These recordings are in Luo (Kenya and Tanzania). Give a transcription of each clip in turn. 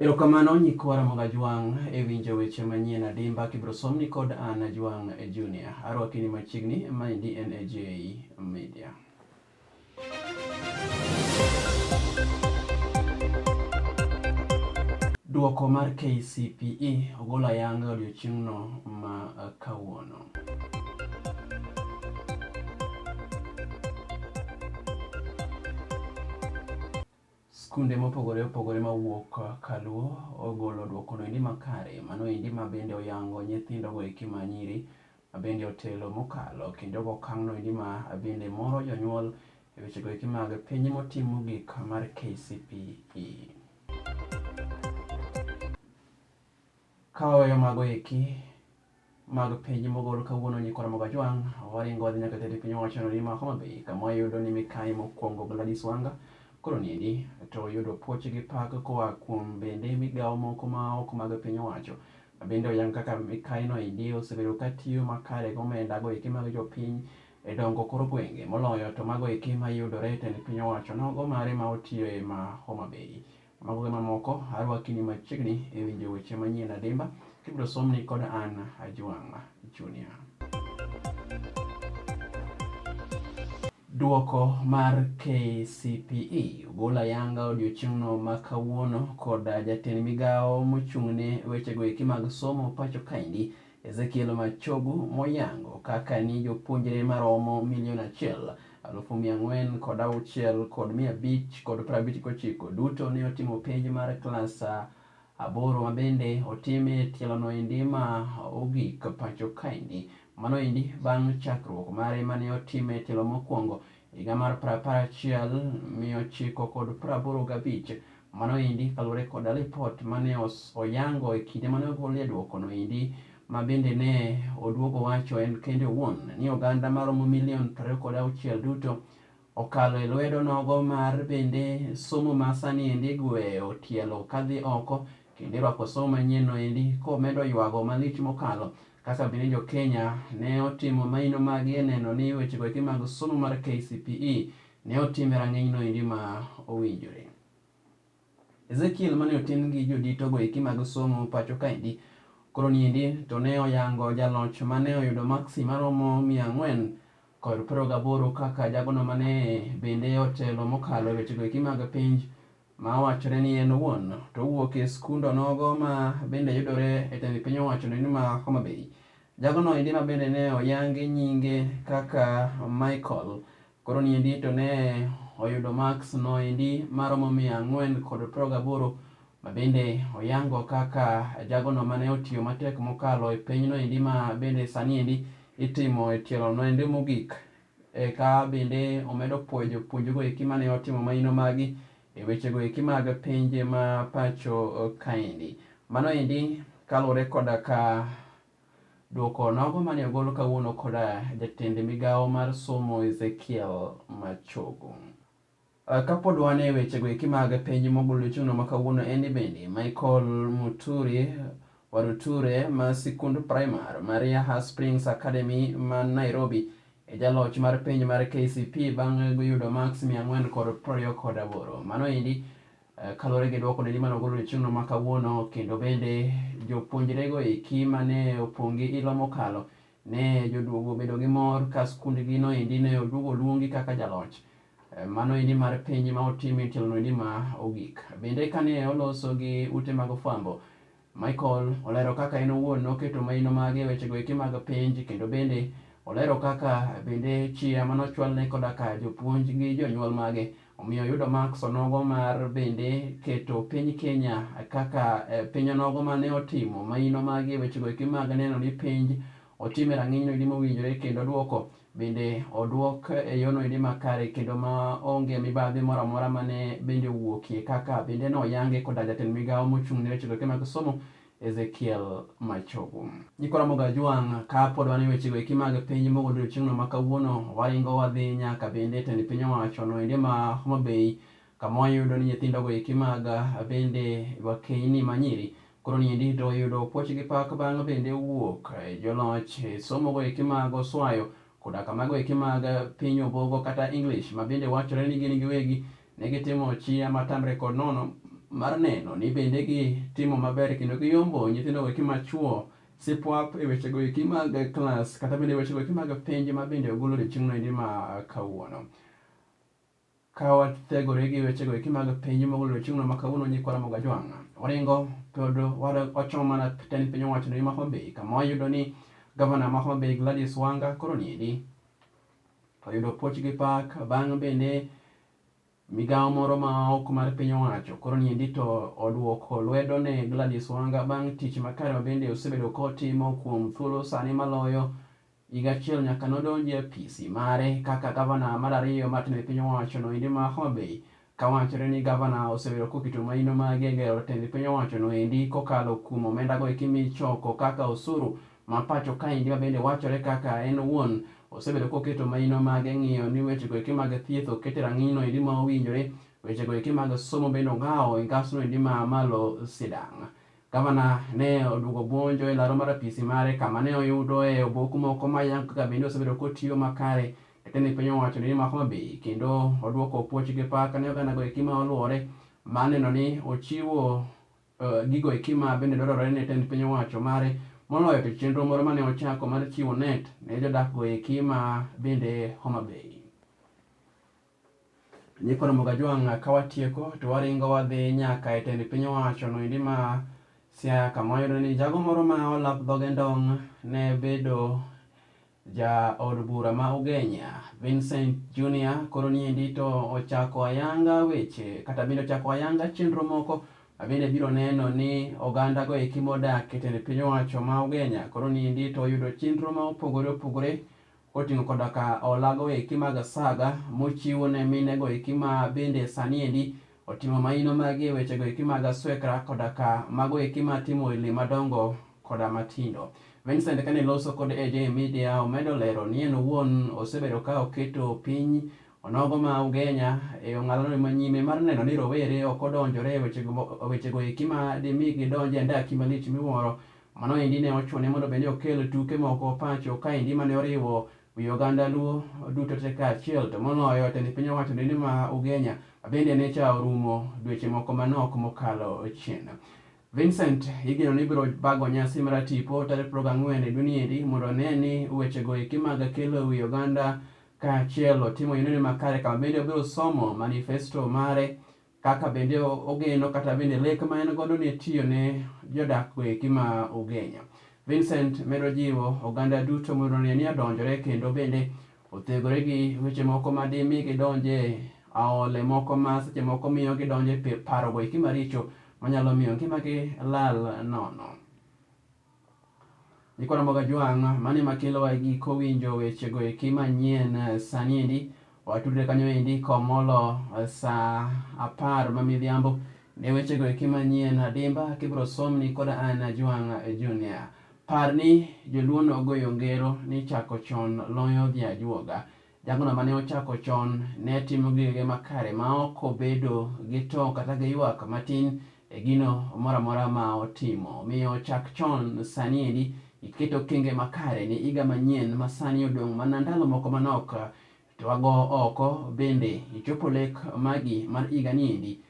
Erokamano nyikwara mag Ajuang e winjo weche manyien Adimba kibro somni kod an Ajuang Junior. Arwakini machiegni, maendi en AJ Media. Duoko mar Kcpe ogol ayanga odiochieng'no ma kawuono. Skunde mopogore opogore mawuok kaluo ogolo duokono endi makare, mano endi mabende oyango nyithindogo eki manyiri mabende otelo mokalo, kendo okang'no endi mabende moro jonyuol e wechego eki mag penj motim mogik mar Kcpe. Kawaweyo mago eki mag penj mogol kawuono nyikwara mag Ajuang, waringo wadhi nyaka e piny owacho ni ma Homabay, kama wayudo ni mikai mokwongo Gladys Wanga koro niendi to yudo puoch gi pak koa kuom bende migao moko ma ok mag piny owacho. Bende oyang kaka mikaino endi osebedo katiyo makare gomenda go eki mag jopiny e dongo kor gwenge, moloyo to mago eki mayudore e tend piny owacho nogo mare ma otiyo e ma Homabay. Mago gi mamoko arwakini machiegni e winjo weche manyien Adimba kibro somni kod an Ajuang Junior. Duoko mar Kcpe ogol ayanga odiochieng'no ma kawuono kod jatend migao mochung'ne wechego eki mag somo pacho kaendi Ezekiel Machogu moyango kaka ni jopuonjre maromo 1,406,559 duto ne otimo penj mar klas 8 mabende otime tielono endi ma ogik pacho kaendi. Mano endi bang' chakruok mare mane otime tielo mokwongo higa mar 1985. Mano endi kaluwore kod ripot mane oyango e kinde mane ogolie duokono endi, ma bende ne oduogo wacho en kende owuon ni oganda maromo 26,000,000 duto okalo e lwedo nogo mar bende somo ma sani endi gweyo tielo kadhi oko kendo irwako somo manyienno endi komedo ywago malich mokalo kaka bende jo Kenya ne otimo maino magi e neno ni wechego eki mag somo mar Kcpe ne otime rang'enyno endi ma owinjore. Ezekiel mane otin gi joditogo eki mag somo pacho kaendi koro niendi to ne oyango jaloch mane oyudo maksi maromo 488 kaka jagono mane bende otelo mokalo e wechego eki mag penj ma wachore ni en owuon to owuok e skundo nogo ma bende yudore e tend piny owacho ni ma Homabay. Jagono endi ma bende ne oyangi nyinge kaka Michael koro niendi to ne oyudo maks no endi maromo 488 ma bende oyango kaka jagono mane otiyo matek mokalo e penyno endi ma bende sani endi itimo e tielo no endi mogik, ka bende omedo puoyo jopuonjgo eki mane otimo maino magi e wechego eki mag penj ma pacho kaendi. Mano endi kaluwore koda ka duoko nogo mane ogol kawuono koda jatend migao mar somo Ezekiel Machogu. Kapod wan e wechego eki mag penj mogol odiochieng'no ma kawuono endi bende Michael Muturi Waruture ma sikund primar Maria Springs Academy man Nairobi e jaloch mar penj mar Kcpe bang' yudo maks 428. Mano endi kaluwore gi duoko endi mane ogol odiochieng'no ma kawuono, kendo bende jopuonjrego eki mane opong' gi ilo mokalo ne joduogo bedo gi mor ka skundgino endi ne oduogo oluongi kaka jaloch mano endi mar penj ma otim e tielono endi ma ogik. Bende kane oloso gi ute mag fwambo, Michael olero kaka en owuon noketo maino mage wechego eki mag penj, kendo bende olero kaka bende chia manochwalne koda ka jopuonj gi jonyuol mage omiyo oyudo maks onogo mar bende keto piny Kenya kaka piny onogo mane otimo maino magi e wechego eki mag neno ni penj otime rang'enyno endi mowinjore, kendo duoko bende oduok e yono endi makare kendo ma onge mibadhi moro amora mane bende owuokie, kaka bende no oyange koda jatend migao mochung'ne wechego eki mag somo Ezekiel Machogu. Nyikwara mag Ajuang, ka pod wan e wechego eki mag penj mogol odiochieng'no ma kawuono, waringo wadhi nyaka bende tend piny owacho no endi ma Homabay, kama wayudo ni nyithindogo eki mag bende wakeini manyiri koro niendi to oyudo puoch gi pak bang' bende wuok joloch e somogo eki mag oswayo koda kamago eki mag piny obogo kata English ma bende wachore ni gin giwegi ne gitimo chia matamre kod nono mar neno ni bende gitimo maber kendo giyombo nyithindo eki machuo sipwap e wechego eki mag klas kata bende wechego eki mag penj ma bende ogolo odiochieng'no endi ma kawuono. Ka wathegore gi wechego eki mag penj mogolo odiochieng'no ma kawuono nyikwara moga Ajuang, waringo pod wachomo mana tend piny owacho ni ma Homa Bay, kama wayudo ni gavana ma Homa Bay Gladys Wanga koro niendi oyudo puoch gi pak bang' bende migawo moro ma oko mar piny owacho koro niendi to oduoko lwedo ne Gladys Wanga bang' tich makare ma bende osebedo kotimo kuom thuolo sani maloyo higa achiel nyaka nodonji e apisi mare kaka gavana mar ariyo mar tend piny owacho no endi ma Homa Bay, ka wachore ni gavana osebedo koketo maino mage gero tend piny owacho no endi kokalo kuom omenda go eki michoko kaka osuru ma pacho ka endi ma bende wachore kaka en owuon osebedo koketo maino mage ng'iyo ni wechego eki mag thieth okete rang'ino endi ma owinjore, wechego eki mag somo bende ong'awo e ngasno endi ma malo sidang'. Gavana ne oduogo buonjo e laro mar apisi mare kama ne oyudo e oboku moko mayango kaka bende osebedo kotiyo makare e tend piny owacho endi ma Homa Bay, kendo oduoko puoch gi pak ne oganda go eki ma oluore mar neno ni ochiwo gigo eki ma bende dwarore ne tend piny owacho mare, moloyo to chenro moro mane ochako mar chiwo net ne jodak go eki ma bende Homa Bay. Nyikwara moga Ajuang, ka watieko to waringo wadhi nyaka e tend piny owacho no endi ma Siaya, kama wayudo ni jago moro ma olap dhoge ndong' ne bedo ja od bura ma Ugenya Vincent Junior koro niendi to ochako ayanga weche kata bende ochako ayanga chenro moko bende biro neno ni oganda go eki modak e tend piny owacho ma Ugenya koro niendi to oyudo chenro ma opogore opogore koting'o koda ka olago eki mag saga mochiwo ne mine go eki ma bende sani endi otimo maino magi e wechego eki mag aswekra koda ka mago eki matimo ili madongo koda matindo. Vincent kane loso kod AJ Media omedo lero ni en owuon osebedo ka oketo piny onogo ma Ugenya e ong'alano manyime mar neno ni rowere ok odonjore e wechego eki ma dimi gidonje andaki malich miwuoro. Mano endi ne ochuone mondo bende okel tuke moko pacho ka endi mane oriwo wi oganda Luo duto te kaachiel to moloyo tend piny owacho endi ma Ugenya bende ne cha orumo dweche moko manok mokalo chien. Vincent igeno ni biro bago nyasi mar tipo tarik 24 e dwe endi mondo ne ni wechego eki mag kelo wi oganda kaachiel otimo yonene makare, kama bende obiro somo manifesto mare kaka bende ogeno kata bende lek ma en godo ne tiyo ne jodak go eki ma Ugenya. Vincent medo jiwo oganda duto mondo ne ni odonjore kendo bende othegore gi weche moko ma dimi gidonje aole moko ma seche moko miyo gidonje paro go eki maricho manyalo miyo ngimagi lal nono. Nyikwara moga Ajuang, mane makelo wa giko winjo wechego eki manyien sani endi watudre kanyo endi komolo sa 10 ma midhiambo ne wechego eki manyien Adimba kibro somni koda an Ajuang Junior. Parni joluo nogoyo ngero ni chako chon loyo dhi ajuoga. Jagono mane ochako chon ne timo gige makare ma ok obedo gi to kata gi ywak matin e gino moro amora ma otimo. Miyo chak chon sani endi iketo kenge makare ni higa manyien ma sani odong' mana ndalo moko manok to wago oko bende ichopo lek magi mar higa ni endi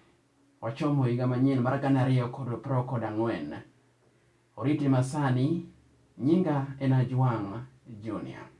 wachomo higa manyien mar 2024. Oriti masani, nyinga en Ajuang Junior.